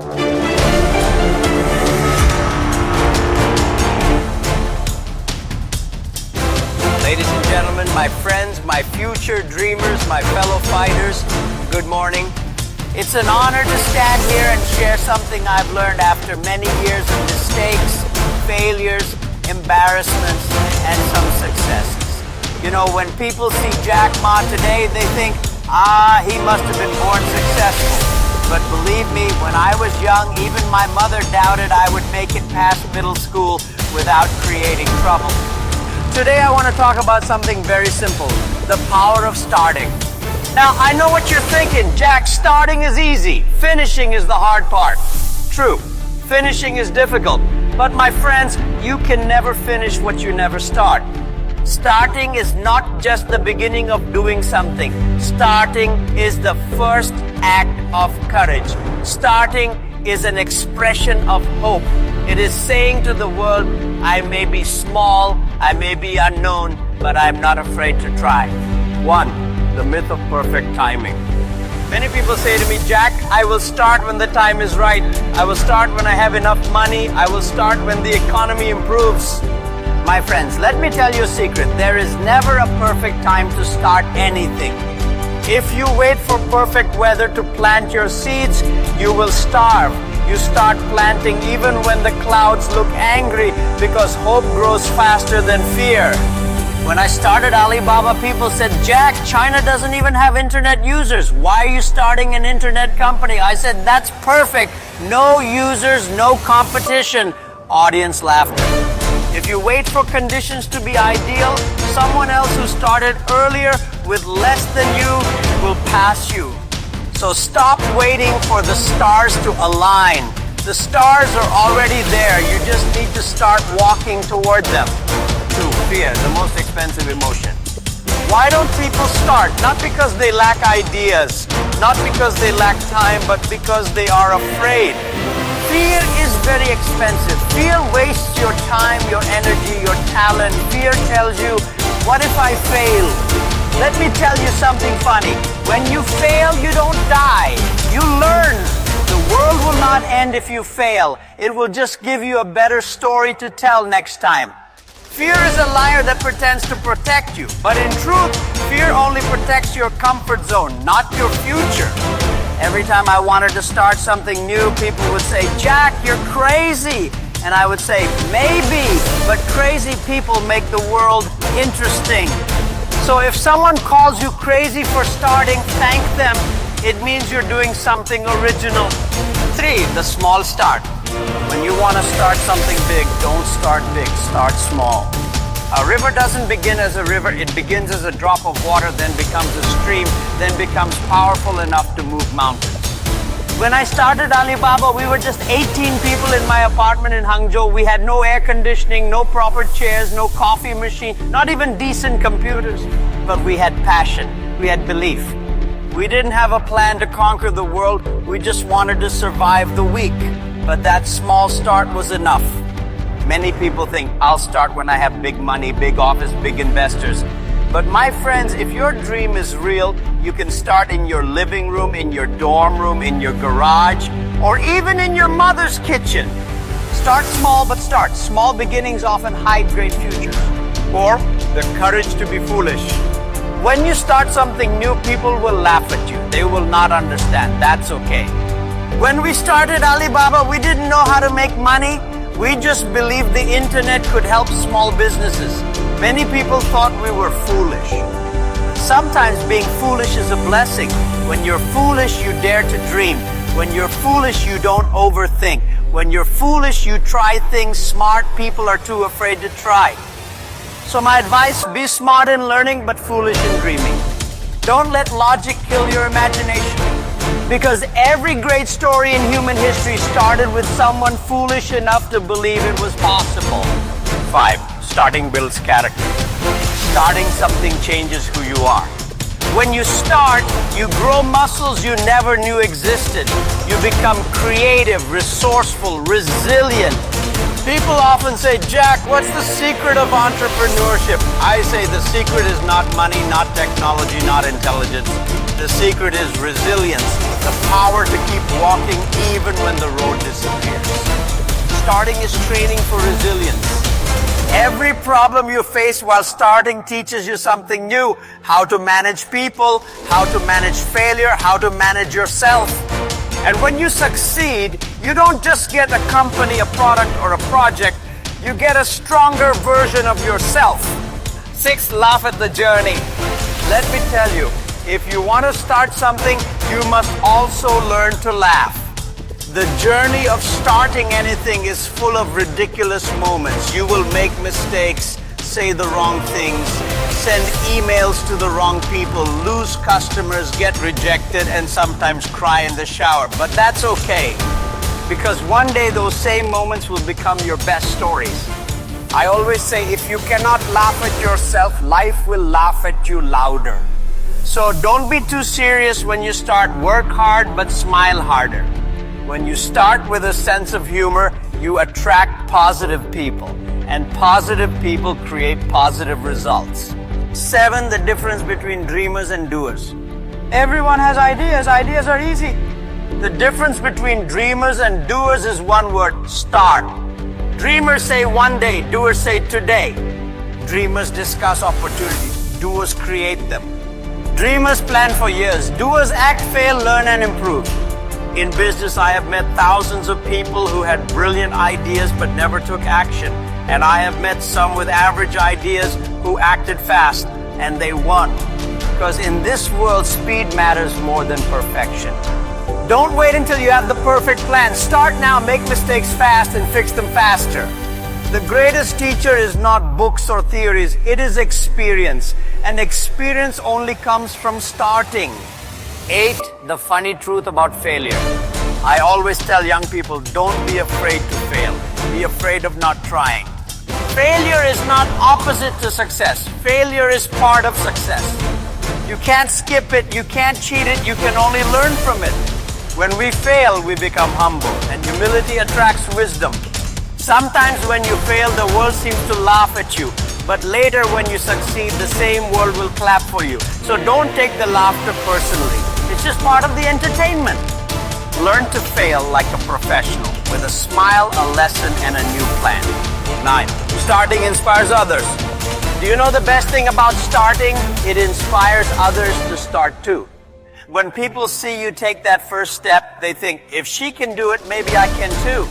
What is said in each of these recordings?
Ladies and gentlemen, my friends, my future dreamers, my fellow fighters, good morning. It's an honor to stand here and share something I've learned after many years of mistakes, failures, embarrassments, and some successes. You know, when people see Jack Ma today, they think, he must have been born successful. But believe me, when I was young, even my mother doubted I would make it past middle school without creating trouble. Today I want to talk about something very simple, the power of starting. Now, I know what you're thinking, Jack, starting is easy, finishing is the hard part. True, finishing is difficult, but my friends, you can never finish what you never start. Starting is not just the beginning of doing something. Starting is the first act of courage. Starting is an expression of hope. It is saying to the world, I may be small, I may be unknown, but I'm not afraid to try. 1. The myth of perfect timing. Many people say to me, Jack, I will start when the time is right. I will start when I have enough money. I will start when the economy improves. My friends, let me tell you a secret. There is never a perfect time to start anything. If you wait for perfect weather to plant your seeds, you will starve. You start planting even when the clouds look angry because hope grows faster than fear. When I started Alibaba, people said, Jack, China doesn't even have internet users. Why are you starting an internet company? I said, that's perfect. No users, no competition. Audience laughter. If you wait for conditions to be ideal, someone else who started earlier with less than you will pass you. So stop waiting for the stars to align. The stars are already there. You just need to start walking toward them. 2. Fear, the most expensive emotion. Why don't people start? Not because they lack ideas, not because they lack time, but because they are afraid. Fear is very expensive. Fear wastes your time, your energy, your talent. Fear tells you, what if I fail? Let me tell you something funny. When you fail, you don't die. You learn. The world will not end if you fail. It will just give you a better story to tell next time. Fear is a liar that pretends to protect you. But in truth, fear only protects your comfort zone, not your future. Every time I wanted to start something new, people would say, Jack, you're crazy. And I would say, maybe, but crazy people make the world interesting. So if someone calls you crazy for starting, thank them. It means you're doing something original. 3. The small start. When you want to start something big, don't start big, start small. A river doesn't begin as a river, it begins as a drop of water, then becomes a stream, then becomes powerful enough to move mountains. When I started Alibaba, we were just 18 people in my apartment in Hangzhou. We had no air conditioning, no proper chairs, no coffee machine, not even decent computers. But we had passion, we had belief. We didn't have a plan to conquer the world, we just wanted to survive the week. But that small start was enough. Many people think, I'll start when I have big money, big office, big investors. But my friends, if your dream is real, you can start in your living room, in your dorm room, in your garage, or even in your mother's kitchen. Start small, but start. Small beginnings often hide great futures. Or the courage to be foolish. When you start something new, people will laugh at you. They will not understand. That's okay. When we started Alibaba, we didn't know how to make money. We just believed the internet could help small businesses. Many people thought we were foolish. Sometimes being foolish is a blessing. When you're foolish, you dare to dream. When you're foolish, you don't overthink. When you're foolish, you try things smart people are too afraid to try. So my advice, be smart in learning, but foolish in dreaming. Don't let logic kill your imagination. Because every great story in human history started with someone foolish enough to believe it was possible. 5. Starting builds character. Starting something changes who you are. When you start, you grow muscles you never knew existed. You become creative, resourceful, resilient. People often say, Jack, what's the secret of entrepreneurship? I say the secret is not money, not technology, not intelligence. The secret is resilience. the power to keep walking even when the road disappears. Starting is training for resilience. Every problem you face while starting teaches you something new. How to manage people, how to manage failure, how to manage yourself. And when you succeed, you don't just get a company, a product, or a project. You get a stronger version of yourself. 6, laugh at the journey. Let me tell you, if you want to start something, you must also learn to laugh. The journey of starting anything is full of ridiculous moments. You will make mistakes, say the wrong things, send emails to the wrong people, lose customers, get rejected, and sometimes cry in the shower. But that's okay, because one day those same moments will become your best stories. I always say, if you cannot laugh at yourself, life will laugh at you louder. So don't be too serious when you start. Work hard, but smile harder. When you start with a sense of humor, you attract positive people, and positive people create positive results. 7, the difference between dreamers and doers. Everyone has ideas. Ideas are easy. The difference between dreamers and doers is one word: start. Dreamers say one day, doers say today. Dreamers discuss opportunities, doers create them. Dreamers plan for years, doers act, fail, learn, and improve. In business, I have met thousands of people who had brilliant ideas but never took action. And I have met some with average ideas who acted fast, and they won. Because in this world, speed matters more than perfection. Don't wait until you have the perfect plan. Start now, make mistakes fast, and fix them faster. The greatest teacher is not books or theories, it is experience. And experience only comes from starting. 8, the funny truth about failure. I always tell young people, don't be afraid to fail. Be afraid of not trying. Failure is not opposite to success. Failure is part of success. You can't skip it, you can't cheat it, you can only learn from it. When we fail, we become humble, and humility attracts wisdom. Sometimes when you fail, the world seems to laugh at you. But later when you succeed, the same world will clap for you. So don't take the laughter personally. It's just part of the entertainment. Learn to fail like a professional, with a smile, a lesson, and a new plan. 9, starting inspires others. Do you know the best thing about starting? It inspires others to start too. When people see you take that first step, they think, if she can do it, maybe I can too.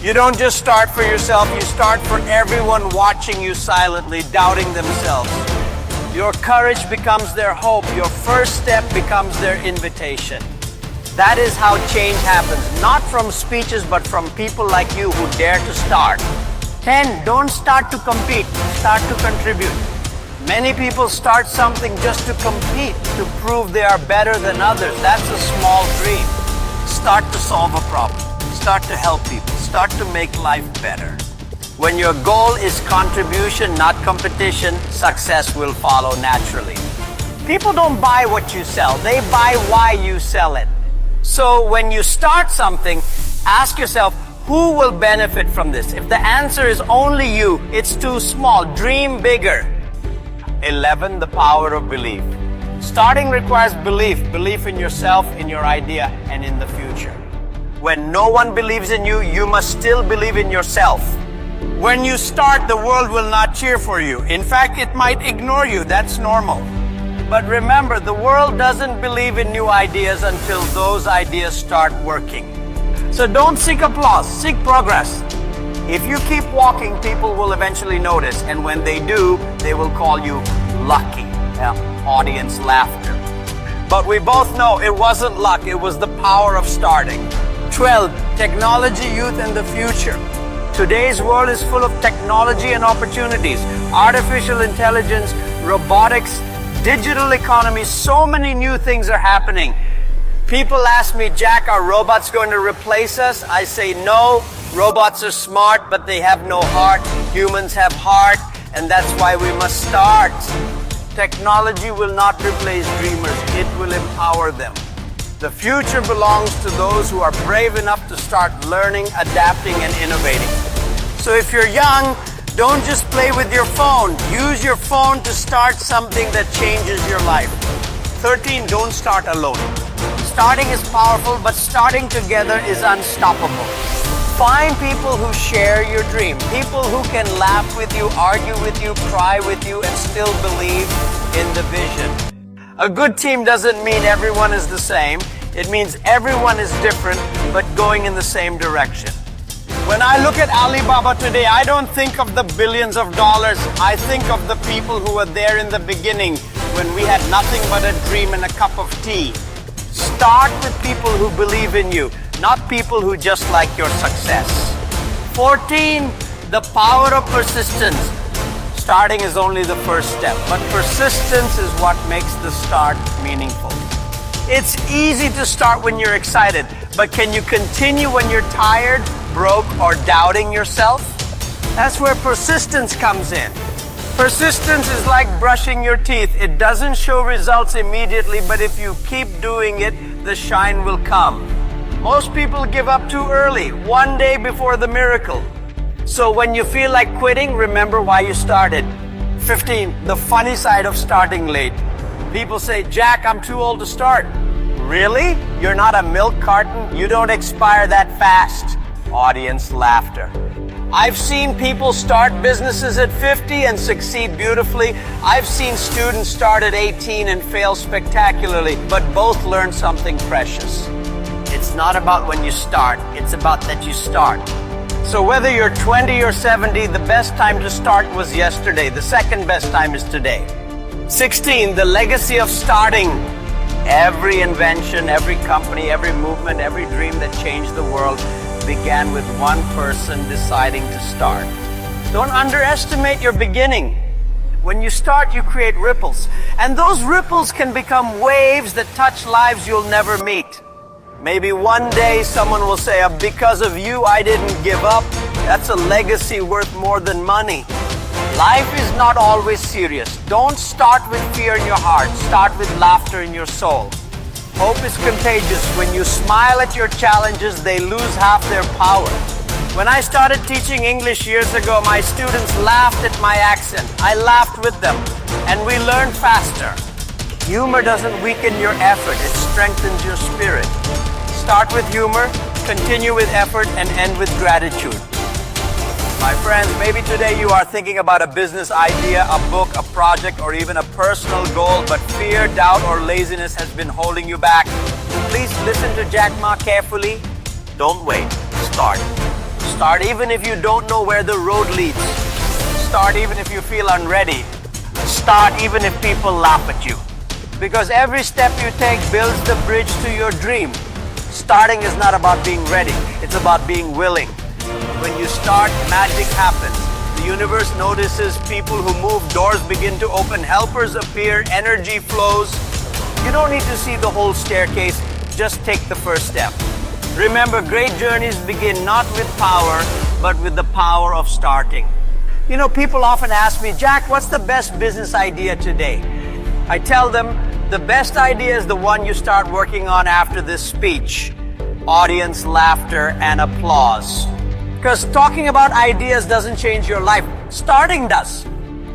You don't just start for yourself, you start for everyone watching you silently, doubting themselves. Your courage becomes their hope. Your first step becomes their invitation. That is how change happens, not from speeches, but from people like you who dare to start. 10, don't start to compete, start to contribute. Many people start something just to compete, to prove they are better than others. That's a small dream. Start to solve a problem. Start to help people. Start to make life better. When your goal is contribution, not competition, success will follow naturally. People don't buy what you sell, they buy why you sell it. So when you start something, ask yourself, who will benefit from this? If the answer is only you, it's too small. Dream bigger. 11, the power of belief. Starting requires belief. Belief in yourself, in your idea, and in the future. When no one believes in you, you must still believe in yourself. When you start, the world will not cheer for you. In fact, it might ignore you. That's normal. But remember, the world doesn't believe in new ideas until those ideas start working. So don't seek applause, seek progress. If you keep walking, people will eventually notice. And when they do, they will call you lucky. Audience laughter. But we both know it wasn't luck, it was the power of starting. 12, technology, youth, and the future. Today's world is full of technology and opportunities. Artificial intelligence, robotics, digital economy, so many new things are happening. People ask me, Jack, are robots going to replace us? I say no, robots are smart, but they have no heart. Humans have heart, and that's why we must start. Technology will not replace dreamers, it will empower them. The future belongs to those who are brave enough to start learning, adapting, and innovating. So if you're young, don't just play with your phone. Use your phone to start something that changes your life. 13, don't start alone. Starting is powerful, but starting together is unstoppable. Find people who share your dream, people who can laugh with you, argue with you, cry with you, and still believe in the vision. A good team doesn't mean everyone is the same. It means everyone is different, but going in the same direction. When I look at Alibaba today, I don't think of the billions of dollars. I think of the people who were there in the beginning when we had nothing but a dream and a cup of tea. Start with people who believe in you, not people who just like your success. 14, the power of persistence. Starting is only the first step, but persistence is what makes the start meaningful. It's easy to start when you're excited, but can you continue when you're tired, broke, or doubting yourself? That's where persistence comes in. Persistence is like brushing your teeth. It doesn't show results immediately, but if you keep doing it, the shine will come. Most people give up too early, one day before the miracle. So when you feel like quitting, remember why you started. 15, the funny side of starting late. People say, Jack, I'm too old to start. Really? You're not a milk carton? You don't expire that fast. Audience laughter. I've seen people start businesses at 50 and succeed beautifully. I've seen students start at 18 and fail spectacularly, but both learn something precious. It's not about when you start, it's about that you start. So whether you're 20 or 70, the best time to start was yesterday. The second best time is today. 16, the legacy of starting. Every invention, every company, every movement, every dream that changed the world began with one person deciding to start. Don't underestimate your beginning. When you start, you create ripples. And those ripples can become waves that touch lives you'll never meet. Maybe one day someone will say, because of you, I didn't give up. That's a legacy worth more than money. Life is not always serious. Don't start with fear in your heart. Start with laughter in your soul. Hope is contagious. When you smile at your challenges, they lose half their power. When I started teaching English years ago, my students laughed at my accent. I laughed with them, and we learned faster. Humor doesn't weaken your effort. It strengthens your spirit. Start with humor, continue with effort, and end with gratitude. My friends, maybe today you are thinking about a business idea, a book, a project, or even a personal goal, but fear, doubt, or laziness has been holding you back. Please listen to Jack Ma carefully. Don't wait. Start. Start even if you don't know where the road leads. Start even if you feel unready. Start even if people laugh at you. Because every step you take builds the bridge to your dream. Starting is not about being ready. It's about being willing. When you start, magic happens. The universe notices people who move, doors begin to open, helpers appear, energy flows. You don't need to see the whole staircase, just take the first step. Remember, great journeys begin not with power, but with the power of starting. You know, people often ask me, Jack, what's the best business idea today? I tell them, the best idea is the one you start working on after this speech. Audience, laughter, and applause. Because talking about ideas doesn't change your life. Starting does.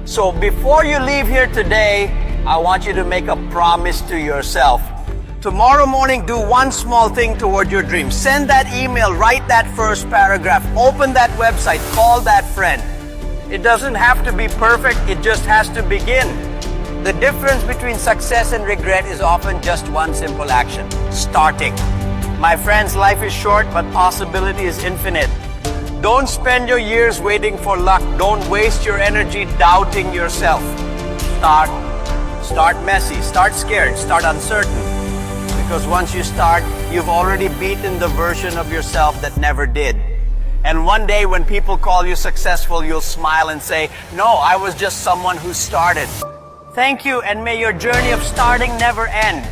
So before you leave here today, I want you to make a promise to yourself. Tomorrow morning, do one small thing toward your dream. Send that email, write that first paragraph, open that website, call that friend. It doesn't have to be perfect, it just has to begin. The difference between success and regret is often just one simple action: starting. My friends, life is short, but possibility is infinite. Don't spend your years waiting for luck. Don't waste your energy doubting yourself. Start. Start messy. Start scared. Start uncertain. Because once you start, you've already beaten the version of yourself that never did. And one day when people call you successful, you'll smile and say, no, I was just someone who started. Thank you, and may your journey of starting never end.